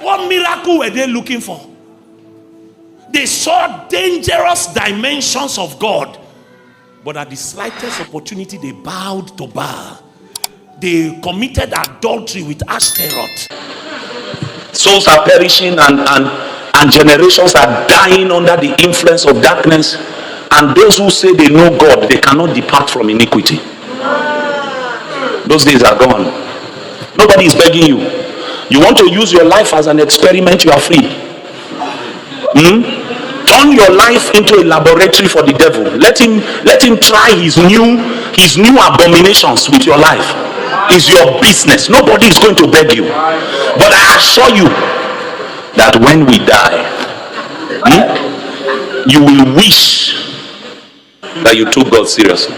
What miracle were they looking for? They saw dangerous dimensions of God, but at the slightest opportunity, they bowed to Baal. They committed adultery with Ashtaroth. Souls are perishing and generations are dying under the influence of darkness. And those who say they know God, they cannot depart from iniquity. Those days are gone. Nobody is begging you. You want to use your life as an experiment, you are free. Turn your life into a laboratory for the devil. Let him try his new abominations with your life. It's your business. Nobody is going to beg you. But I assure you that when we die, you will wish that you took God seriously.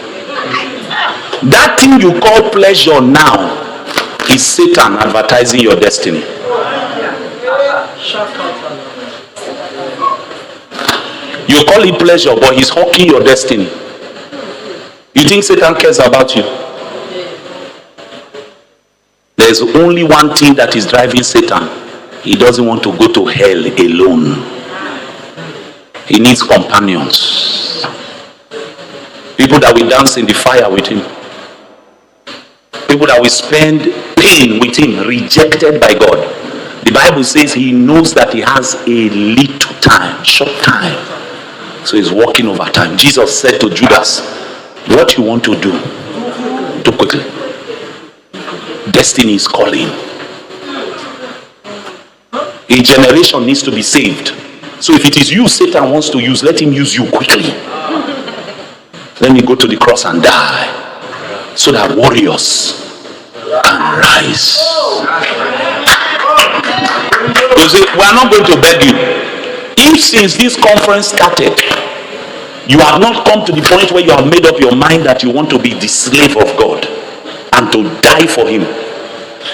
That thing you call pleasure now is Satan advertising your destiny. You call it pleasure, but he's hawking your destiny. You think Satan cares about you? There's only one thing that is driving Satan. He doesn't want to go to hell alone. He needs companions. People that will dance in the fire with him. People that will spend pain with him, rejected by God. The Bible says he knows that he has a little time, short time. So he's walking over time. Jesus said to Judas, what you want to do quickly. Destiny is calling. A generation needs to be saved. So if it is you Satan wants to use, let him use you quickly. Let me go to the cross and die, so that warriors can rise. You see, we are not going to beg you. If since this conference started, you have not come to the point where you have made up your mind that you want to be the slave of God and to die for him,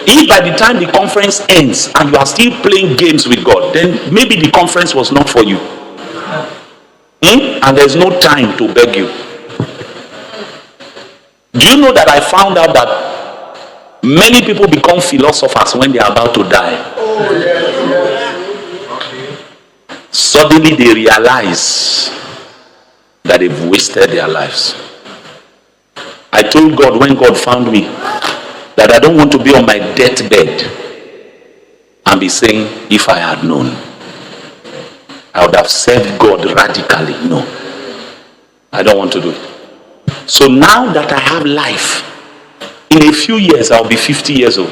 if by the time the conference ends and you are still playing games with God, then maybe the conference was not for you. And there's no time to beg you. Do you know that I found out that many people become philosophers when they are about to die? Suddenly they realize that they've wasted their lives. I told God when God found me that I don't want to be on my deathbed and be saying, if I had known, I would have served God radically. No, I don't want to do it. So now that I have life, in a few years I'll be 50 years old.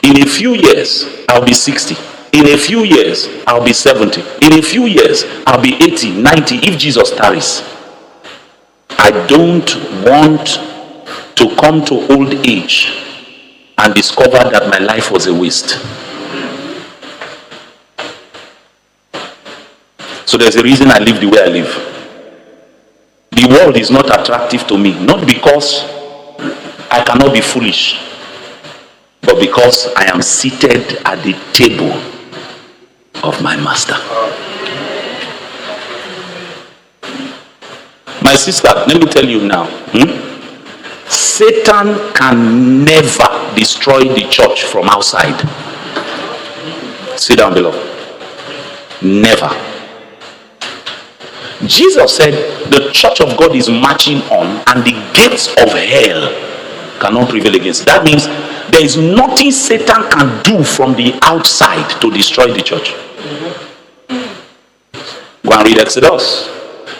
In a few years I'll be 60. In a few years I'll be 70. In a few years I'll be 80, 90 if Jesus tarries. I don't want to come to old age and discover that my life was a waste. So there's a reason I live the way I live. The world is not attractive to me, not because I cannot be foolish, but because I am seated at the table of my master. My sister, let me tell you now, Satan can never destroy the church from outside. Sit down, beloved. Never. Jesus said the church of God is marching on and the gates of hell cannot prevail against. That means there is nothing Satan can do from the outside to destroy the church. Go and read Exodus.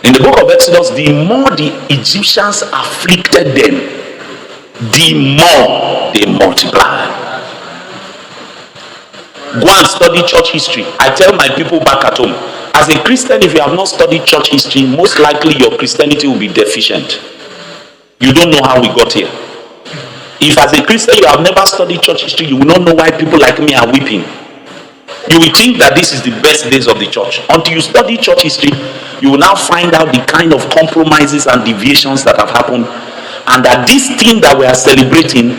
In the book of Exodus, the more the Egyptians afflicted them, the more they multiply. Go and study church history. I tell my people back at home, as a Christian, if you have not studied church history, most likely your Christianity will be deficient. You don't know how we got here. If as a Christian you have never studied church history, you will not know why people like me are weeping. You will think that this is the best days of the church. Until you study church history, you will now find out the kind of compromises and deviations that have happened, and that this thing that we are celebrating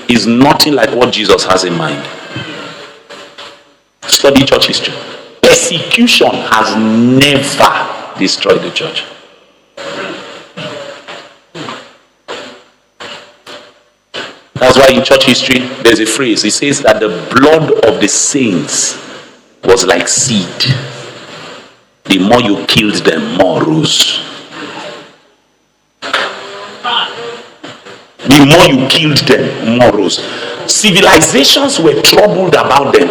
is nothing like what Jesus has in mind. Study church history. Persecution has never destroyed the church. That's why in church history there's a phrase. It says that the blood of the saints was like seed. The more you killed them, more rose. The more you killed them, more rose. Civilizations were troubled about them.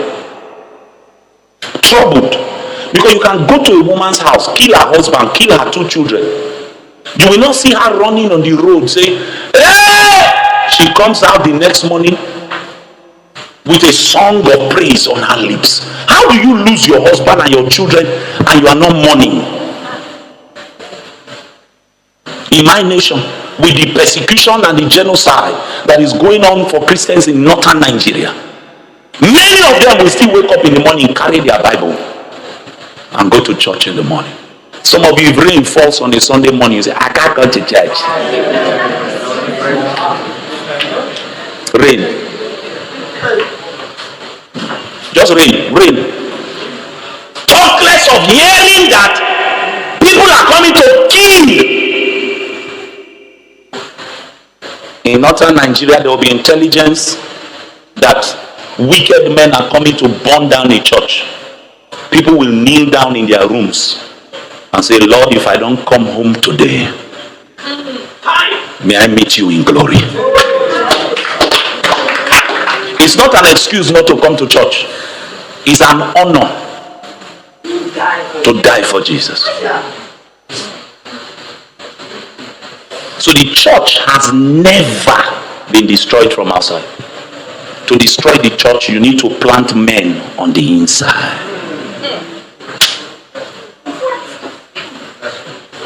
Troubled. Because you can go to a woman's house, kill her husband, kill her 2 children. You will not see her running on the road saying, hey! She comes out the next morning with a song of praise on her lips. How do you lose your husband and your children and you are not mourning? In my nation, with the persecution and the genocide that is going on for Christians in northern Nigeria, many of them will still wake up in the morning, carry their Bible and go to church in the morning. Some of you, if rain falls on a Sunday morning, you say, I can't go to church. Rain. Just rain. Talk less of hearing that people are coming to kill. In northern Nigeria, there will be intelligence that wicked men are coming to burn down a church. People will kneel down in their rooms and say, Lord, if I don't come home today, may I meet you in glory. It's not an excuse not to come to church. It's an honor to die for Jesus. So the church has never been destroyed from outside. To destroy the church, you need to plant men on the inside.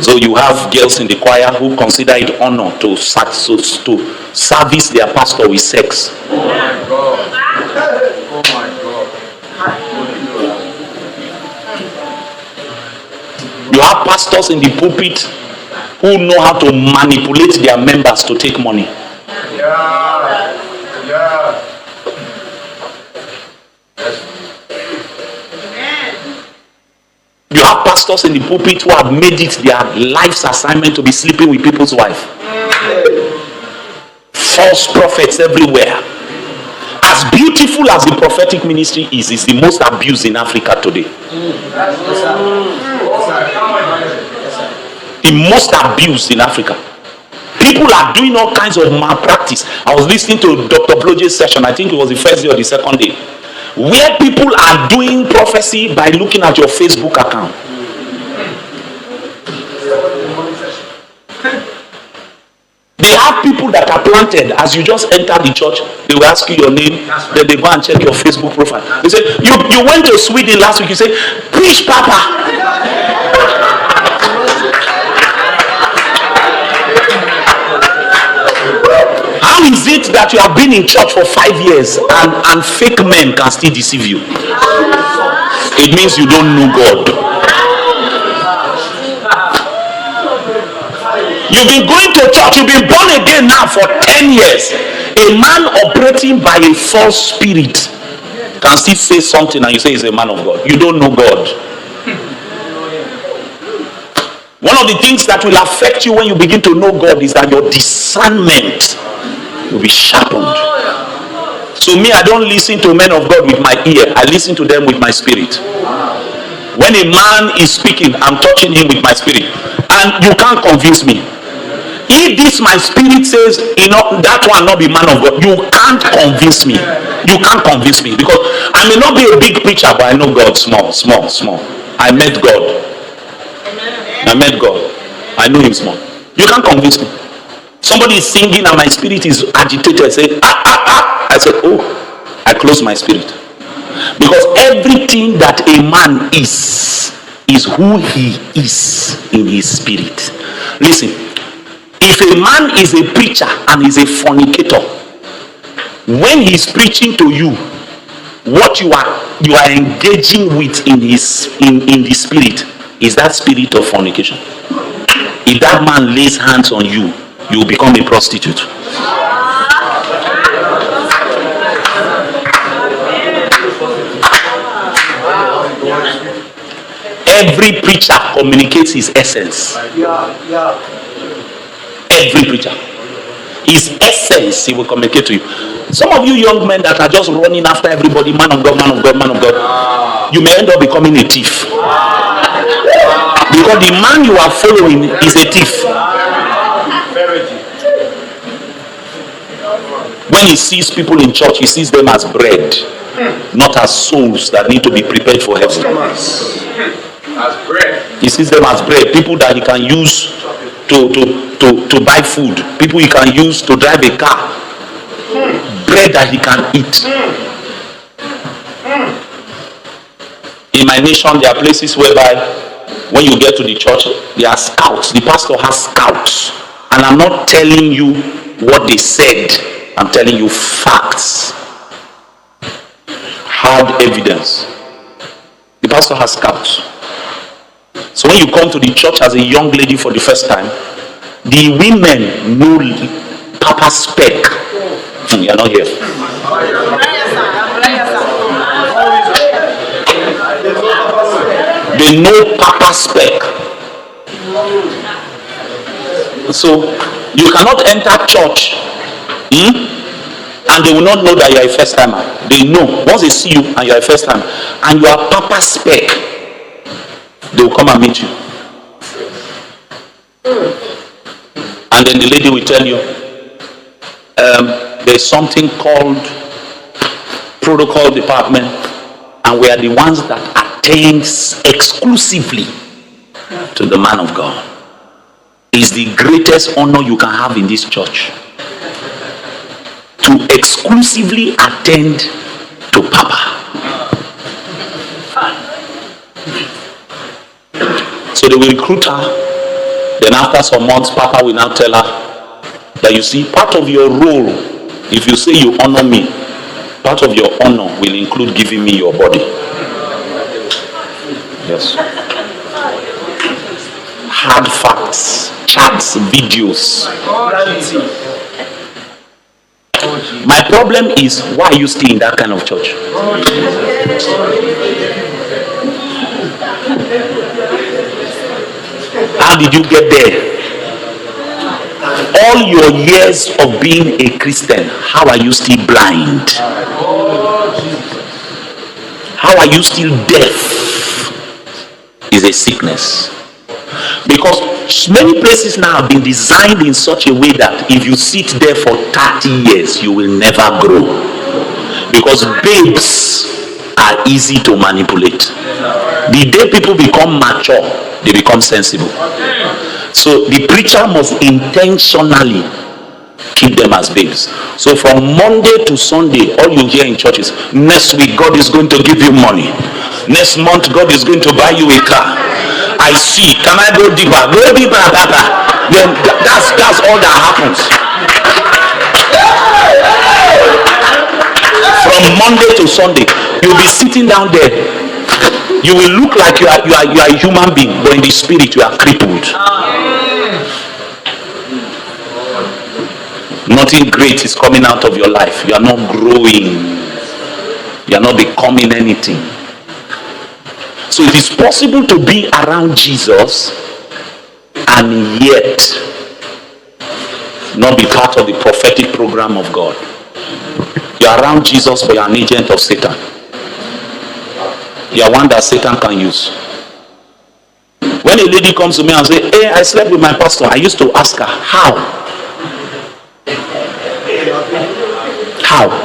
So you have girls in the choir who consider it honor to service their pastor with sex. You have pastors in the pulpit who know how to manipulate their members to take money. You have pastors in the pulpit who have made it their life's assignment to be sleeping with people's wife. False prophets everywhere. As beautiful as the prophetic ministry is the most abused in Africa today. The most abused in Africa. People are doing all kinds of malpractice. I was listening to Dr. Bloje's session, I think it was the first day or the second day, where people are doing prophecy by looking at your Facebook account. They have people that are planted. As you just enter the church, they will ask you your name, then they go and check your Facebook profile. They say, you went to Sweden last week. You say, preach, Papa. How is it that you have been in church for 5 years and fake men can still deceive you? It means you don't know God. You've been going to church, you've been born again now for 10 years. A man operating by a false spirit can still say something and you say he's a man of God. You don't know God. One of the things that will affect you when you begin to know God is that your discernment will be sharpened. So me, I don't listen to men of God with my ear. I listen to them with my spirit. When a man is speaking, I'm touching him with my spirit. And you can't convince me. If this my spirit says, that one not be man of God, you can't convince me. You can't convince me. Because I may not be a big preacher, but I know God small. I met God. I know him small. You can't convince me. Somebody is singing and my spirit is agitated. Say, I said, oh, I close my spirit. Because everything that a man is who he is in his spirit. Listen, if a man is a preacher and is a fornicator, when he's preaching to you, what you are engaging with in the spirit is that spirit of fornication. If that man lays hands on you, you will become a prostitute. Every preacher communicates his essence. Every preacher. His essence, he will communicate to you. Some of you young men that are just running after everybody, man of God, man of God, man of God, you may end up becoming a thief. Because the man you are following is a thief. When he sees people in church, he sees them as bread, not as souls that need to be prepared for heaven. As bread. He sees them as bread, people that he can use to buy food, people he can use to drive a car, bread that he can eat. In my nation, there are places whereby when you get to the church, there are scouts. The pastor has scouts. And I'm not telling you what they said. I'm telling you facts. Hard evidence. The pastor has scouts. So when you come to the church as a young lady for the first time, the women know Papa spec. You're not here. They know Papa spec. So you cannot enter church and they will not know that you are a first timer. They know once they see you and you are a first timer and you are Papa spec, they will come and meet you. And then the lady will tell you there's something called protocol department, and we are the ones that attends exclusively to the man of God. It's the greatest honor you can have in this church, to exclusively attend to Papa. So they will recruit her. Then after some months, Papa will now tell her that, you see, part of your role, if you say you honor me, part of your honor will include giving me your body. Yes. Hard facts, charts, videos. My problem is, why are you still in that kind of church? How did you get there? All your years of being a Christian, how are you still blind? How are you still deaf? Is a sickness. Because many places now have been designed in such a way that if you sit there for 30 years, you will never grow. Because babes are easy to manipulate. The day people become mature, they become sensible. So the preacher must intentionally keep them as babes. So from Monday to Sunday, all you hear in church is, next week God is going to give you money. Next month God is going to buy you a car. I see. Can I go deeper? Go deeper, Papa. Then that's all that happens. From Monday to Sunday, you'll be sitting down there. You will look like you are a human being, but in the spirit you are crippled. Nothing great is coming out of your life. You are not growing. You are not becoming anything. So it is possible to be around Jesus and yet not be part of the prophetic program of God. You are around Jesus, but you are an agent of Satan. You are one that Satan can use. When a lady comes to me and says, hey, I slept with my pastor, I used to ask her, how? How?